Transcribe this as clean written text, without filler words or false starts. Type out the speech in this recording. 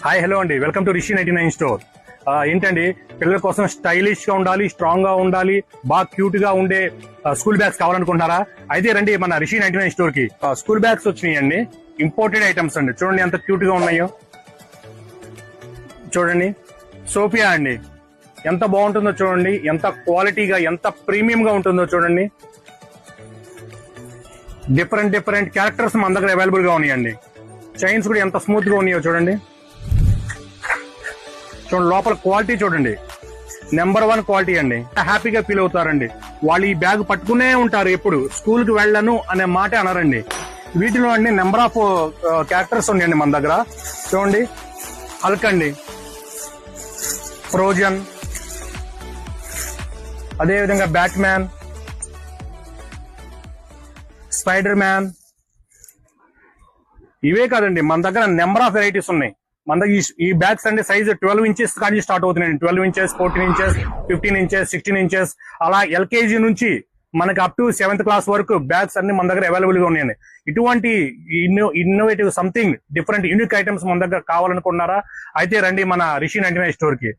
Hi hello అండి, welcome to Rishi 99 store. ఏంటండి, పిల్లల కోసం స్టైలిష్ గా ఉండాలి, స్ట్రాంగ్ గా ఉండాలి, బాగా క్యూట్ గా ఉండే స్కూల్ బ్యాగ్స్ కావాలనుకుంటున్నారా? అయితే రండి మన రిషి 99 స్టోర్ కి. స్కూల్ బ్యాగ్స్ వచ్చినాయండి, ఇంపోర్టెడ్ ఐటమ్స్ అండి. చూడండి ఎంత క్యూట్ గా ఉన్నాయో. చూడండి, సోఫియా అండి, ఎంత బాగుంటుందో చూడండి, ఎంత క్వాలిటీగా, ఎంత ప్రీమియం గా ఉంటుందో చూడండి. డిఫరెంట్ క్యారెక్టర్స్ మన దగ్గర అవైలబుల్ గా ఉన్నాయండి. చైన్స్ కూడా ఎంత స్మూత్ గా ఉన్నాయో చూడండి. లోపల క్వాలిటీ చూడండి, నెంబర్ 1 క్వాలిటీ అండి. హ్యాపీగా ఫీల్ అవుతారండి. వాళ్ళు ఈ బ్యాగ్ పట్టుకునే ఉంటారు, ఎప్పుడు స్కూల్ కి వెళ్ళను అనే మాట అనరండి. వీటిలో అండి నెంబర్ ఆఫ్ క్యారెక్టర్స్ ఉన్నాయండి మన దగ్గర. చూడండి, హల్క్ అండి, ఫ్రోజన్, అదేవిధంగా బ్యాట్ మ్యాన్, స్పైడర్ మ్యాన్. ఇవే కాదండి, మన దగ్గర నెంబర్ ఆఫ్ వెరైటీస్ ఉన్నాయి. మన దగ్గర ఈ బ్యాగ్స్ అంటే సైజ్ 12 ఇంచెస్ కానీ స్టార్ట్ అవుతున్నాయండి. 12 ఇంచెస్, 14 ఇంచెస్, 15 ఇంచెస్, 16 ఇంచెస్, అలా ఎల్కేజీ నుంచి మనకి అప్ టు 7th క్లాస్ వరకు బ్యాగ్స్ అన్ని మన దగ్గర అవైలబుల్ గా ఉన్నాయండి. ఇటువంటి innovative something different unique items మన దగ్గర కావాలనుకున్నారా? అయితే రండి మన రిషి 99 స్టోర్ కి.